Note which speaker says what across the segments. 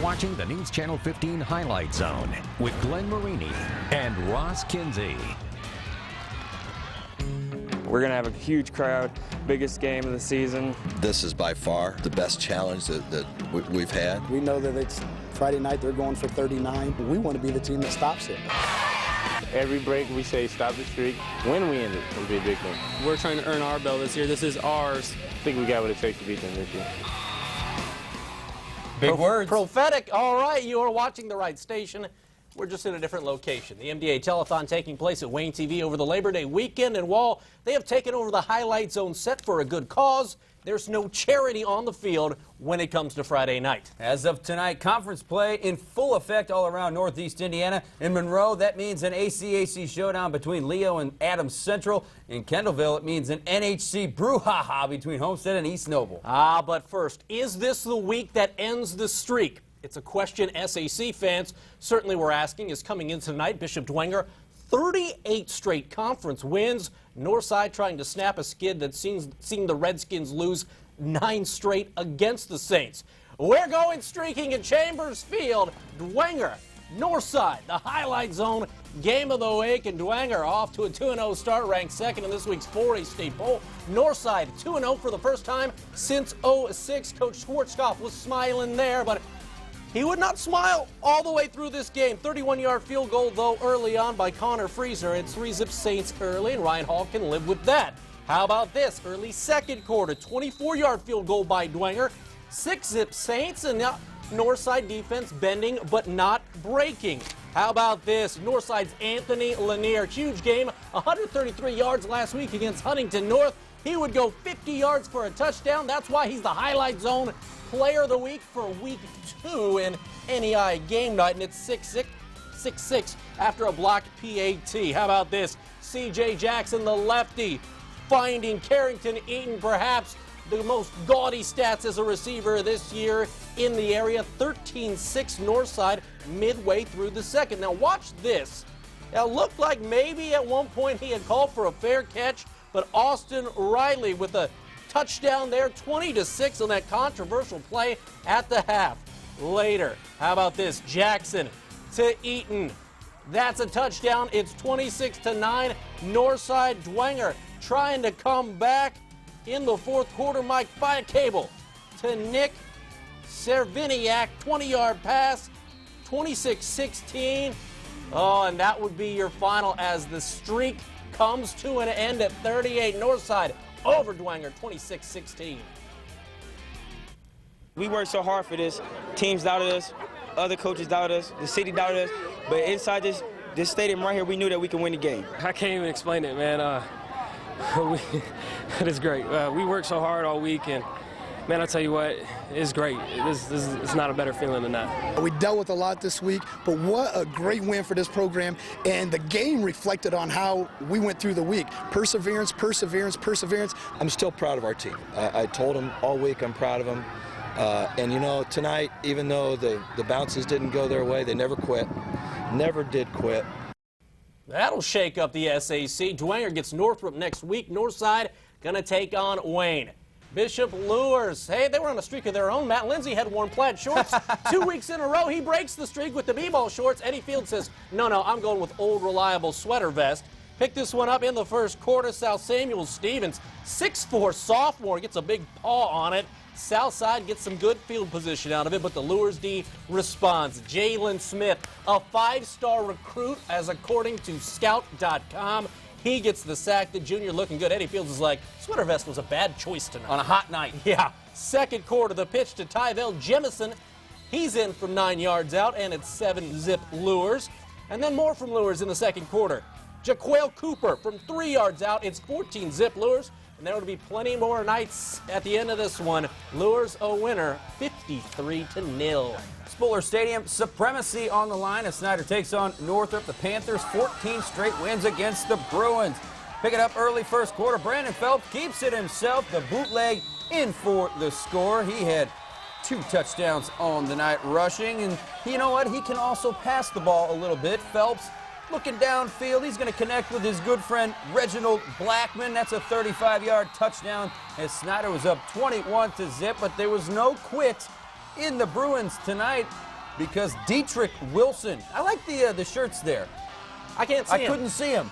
Speaker 1: watching the News Channel 15 Highlight Zone with Glenn Marini and Ross Kinsey.
Speaker 2: We're going to have a huge crowd, biggest game of the season.
Speaker 3: This is by far the best challenge that we've had.
Speaker 4: We know that it's Friday night, they're going for 39. We want to be the team that stops it.
Speaker 5: Every break we say stop the streak. When we end it, it'll be a big thing.
Speaker 6: We're trying to earn our belt this year. This is ours.
Speaker 5: I think we got what it takes to beat them this year.
Speaker 7: Big words.
Speaker 8: Prophetic. All right, you are watching the right station. We're just in a different location. The MDA Telethon taking place at Wayne TV over the Labor Day weekend, and while they have taken over the highlight zone set for a good cause, there's no charity on the field when it comes to Friday night.
Speaker 7: As of tonight, conference play in full effect all around Northeast Indiana. In Monroe, that means an ACAC showdown between Leo and Adams Central. In Kendallville, it means an NHC brouhaha between Homestead and East Noble.
Speaker 8: But first, is this the week that ends the streak? It's a question SAC fans certainly were asking. Is coming in tonight, Bishop Dwenger, 38 straight conference wins. Northside trying to snap a skid that's seen the Redskins lose 9 straight against the Saints. We're going streaking at Chambers Field. Dwenger, Northside, the highlight zone game of the week, and Dwenger off to a 2-0 start, ranked second in this week's 4A state poll. Northside 2-0 for the first time since '06. Coach Schwarzkopf was smiling there, but he would not smile all the way through this game. 31-yard field goal, though, early on by Connor Freezer. It's 3-zip Saints early, and Ryan Hall can live with that. How about this? Early second quarter, 24-yard field goal by Dwenger. 6-zip Saints, and Northside defense bending but not breaking. How about this? Northside's Anthony Lanier. Huge game, 133 yards last week against Huntington North. He would go 50 yards for a touchdown. That's why he's the highlight zone player of the week for week 2 in NEI game night, and it's 6-6 after a blocked PAT. How about this? C.J. Jackson, the lefty, finding Carrington Eaton, perhaps the most gaudy stats as a receiver this year in the area. 13-6 Northside midway through the second. Now watch this. It looked like maybe at one point he had called for a fair catch, but Austin Riley with a touchdown there, 20-6 on that controversial play at the half. Later, how about this? Jackson to Eaton. That's a touchdown. It's 26-9. Northside. Dwenger trying to come back in the fourth quarter. Mike Cable to Nick Serviniak. 20-yard pass. 26-16. Oh, and that would be your final as the streak comes to an end at 38. Northside over Dwenger, 26-16.
Speaker 2: We worked so hard for this. Teams doubted us, other coaches doubted us, the city doubted us, but inside this stadium right here, we knew that we could win the game.
Speaker 6: I can't even explain it, man. It is great. We worked so hard all week, and man, I tell you what, it's great. It's not a better feeling than that.
Speaker 4: We dealt with a lot this week, but what a great win for this program, and the game reflected on how we went through the week. Perseverance, perseverance, perseverance.
Speaker 3: I'm still proud of our team. I told them all week I'm proud of them. And, you know, tonight, even though the bounces didn't go their way, they never quit. Never did quit.
Speaker 8: That'll shake up the SAC. Dwenger gets Northrop next week. Northside going to take on Wayne. Bishop Luers, hey, they were on a streak of their own. Matt Lindsay had worn plaid shorts 2 weeks in a row. He breaks the streak with the b-ball shorts. Eddie Field says, no, I'm going with old reliable sweater vest. Picked this one up in the first quarter. South Samuel Stevens, 6'4" sophomore, gets a big paw on it. Southside gets some good field position out of it, but the Luers D responds. Jalen Smith, a 5-star recruit, as according to Scout.com. He gets the sack. The junior looking good. Eddie Fields is like, sweater vest was a bad choice tonight.
Speaker 7: On a hot night.
Speaker 8: Yeah. Second quarter, the pitch to Tyvell Jemison. He's in from 9 yards out, and it's 7-zip Luers. And then more from Luers in the second quarter. Jaquale Cooper from 3 yards out. It's 14-zip Luers. And there will be plenty more nights at the end of this one. Luers a winner, 53-0.
Speaker 7: Spuller Stadium, supremacy on the line as Snider takes on Northrop. The Panthers, 14 straight wins against the Bruins. Pick it up early first quarter. Brandon Phelps keeps it himself. The bootleg in for the score. He had 2 touchdowns on the night rushing. And you know what? He can also pass the ball a little bit. Phelps looking downfield. He's going to connect with his good friend Reginald Blackman. That's a 35-yard touchdown as Snider was up 21-0, but there was no quit in the Bruins tonight because Dietrich Wilson, I like the shirts there.
Speaker 8: I can't see him.
Speaker 7: I couldn't see him.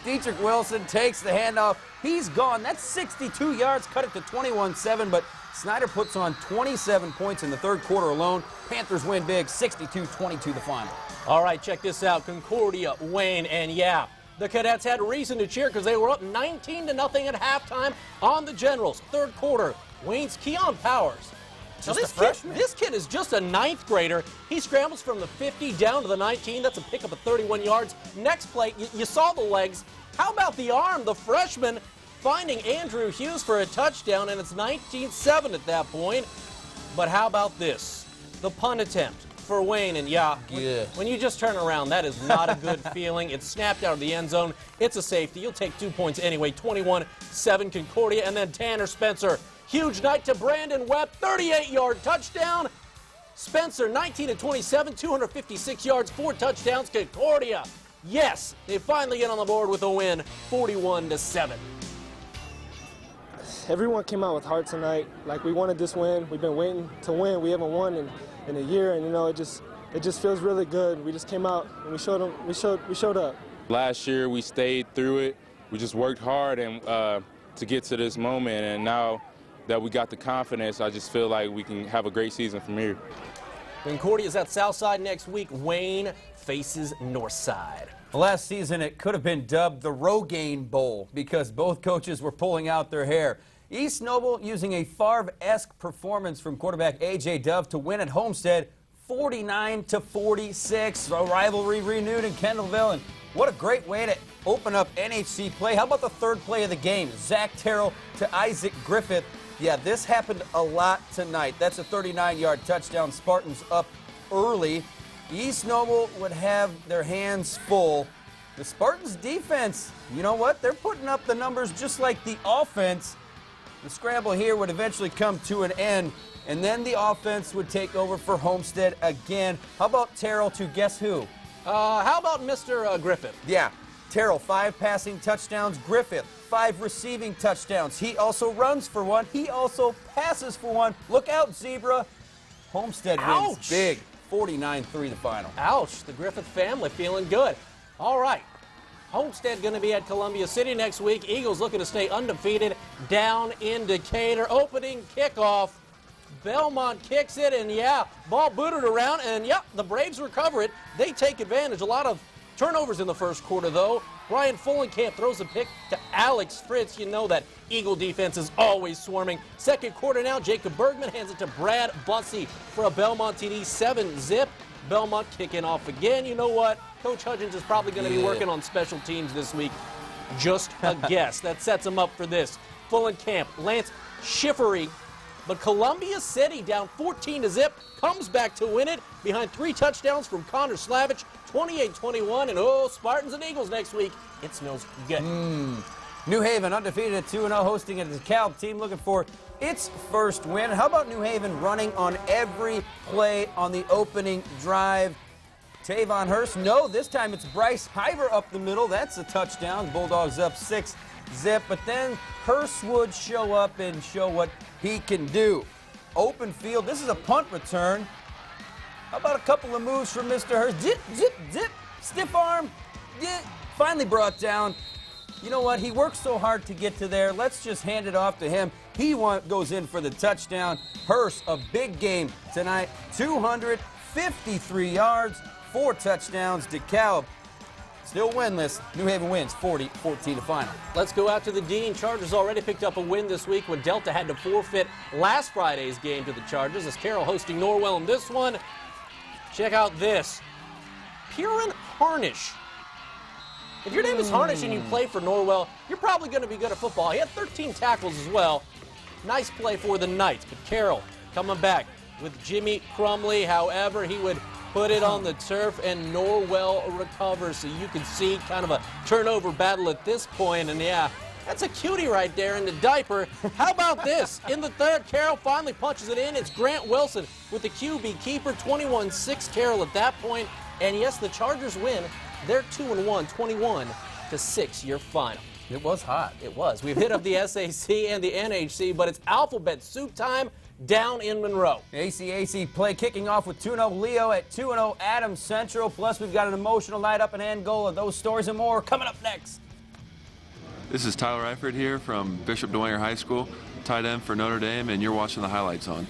Speaker 7: Dietrich Wilson takes the handoff. He's gone. That's 62 yards, cut it to 21-7, but Snider puts on 27 points in the third quarter alone. Panthers win big, 62-22 the final.
Speaker 8: All right, check this out. Concordia, Wayne, and yeah, the Cadets had reason to cheer because they were up 19-0 at halftime on the Generals. Third quarter, Wayne's Keon Powers. Now this kid is just a ninth grader. He scrambles from the 50 down to the 19. That's a pickup of 31 yards. Next play, you saw the legs. How about the arm? The freshman finding Andrew Hughes for a touchdown, and it's 19-7 at that point. But how about this? The punt attempt for Wayne, and yeah, when you just turn around, that is not a good feeling. It's snapped out of the end zone. It's a safety. You'll take 2 points anyway. 21-7 Concordia, and then Tanner Spencer. Huge night to Brandon Webb, 38-yard touchdown. Spencer, 19-27, 256 yards, 4 touchdowns. Concordia, yes, they finally get on the board with a win, 41-7.
Speaker 9: Everyone came out with heart tonight. Like, we wanted this win. We've been waiting to win. We haven't won in a year, and you know, it just feels really good. We just came out and we showed up.
Speaker 5: Last year we stayed through it. We just worked hard and to get to this moment, and now that we got the confidence, I just feel like we can have a great season from here.
Speaker 8: Concordia's at Southside next week. Wayne faces Northside.
Speaker 7: Last season, it could have been dubbed the Rogaine Bowl because both coaches were pulling out their hair. East Noble using a Favre-esque performance from quarterback A.J. Dove to win at Homestead 49-46. A rivalry renewed in Kendallville, and what a great way to open up NHC play. How about the third play of the game? Zach Terrell to Isaac Griffith. Yeah, this happened a lot tonight. That's a 39-yard touchdown. Spartans up early. East Noble would have their hands full. The Spartans defense, you know what? They're putting up the numbers just like the offense. The scramble here would eventually come to an end, and then the offense would take over for Homestead again. How about Terrell to guess who?
Speaker 8: How about Mr. Griffith?
Speaker 7: Yeah, Terrell, 5 passing touchdowns. Griffith, 5 receiving touchdowns. He also runs for 1. He also passes for 1. Look out, Zebra. Homestead wins big, 49-3 the final.
Speaker 8: Ouch, the Griffith family feeling good. All right. Homestead going to be at Columbia City next week. Eagles looking to stay undefeated down in Decatur. Opening kickoff. Belmont kicks it, and yeah, ball booted around, and yeah, the Braves recover it. They take advantage. A lot of turnovers in the first quarter, though. Brian Fullenkamp throws a pick to Alex Fritz. You know that Eagle defense is always swarming. Second quarter now, Jacob Bergman hands it to Brad Bussey for a Belmont TD, 7-zip. Belmont kicking off again. You know what? Coach Hudgens is probably going to be working on special teams this week. Just a guess. That sets him up for this. Fullenkamp, Lance Schiffery. But Columbia City down 14-zip, comes back to win it behind 3 touchdowns from Connor Slavich, 28-21. And oh, Spartans and Eagles next week. It smells good.
Speaker 7: New Haven undefeated at 2-0, hosting a DeKalb team looking for its first win. How about New Haven running on every play on the opening drive? Tavon Hurst, no, this time it's Bryce Hyber up the middle. That's a touchdown. Bulldogs up 6-zip, but then Hurst would show up and show what he can do. Open field, this is a punt return. How about a couple of moves from Mr. Hurst? Zip, zip, zip, stiff arm, finally brought down. You know what? He worked so hard to get to there. Let's just hand it off to him. He goes in for the touchdown. Hurst, a big game tonight. 253 yards, 4 touchdowns. DeKalb still winless. New Haven wins 40-14 the final.
Speaker 8: Let's go out to the Dean. Chargers already picked up a win this week when Delta had to forfeit last Friday's game to the Chargers. As Carroll hosting Norwell in this one. Check out this. Purin Harnish. If your name is Harnish and you play for Norwell, you're probably going to be good at football. He had 13 tackles as well. Nice play for the Knights, but Carroll coming back with Jimmy Crumley. However, he would put it on the turf, and Norwell recovers. So you can see kind of a turnover battle at this point. And yeah, that's a cutie right there in the diaper. How about this? In the third, Carroll finally punches it in. It's Grant Wilson with the QB keeper, 21-6 Carroll at that point. And yes, the Chargers win. They're 2-1, 21-6 your final.
Speaker 7: It was hot.
Speaker 8: It was. We've hit up the SAC and the NHC, but it's alphabet soup time. down in Monroe.
Speaker 7: ACAC play kicking off with 2-0 Leo at 2-0 Adams Central. Plus, we've got an emotional night up in Angola. Those stories and more coming up next.
Speaker 10: This is Tyler Eifert here from Bishop Dwenger High School, tight end for Notre Dame, and you're watching the Highlight Zone.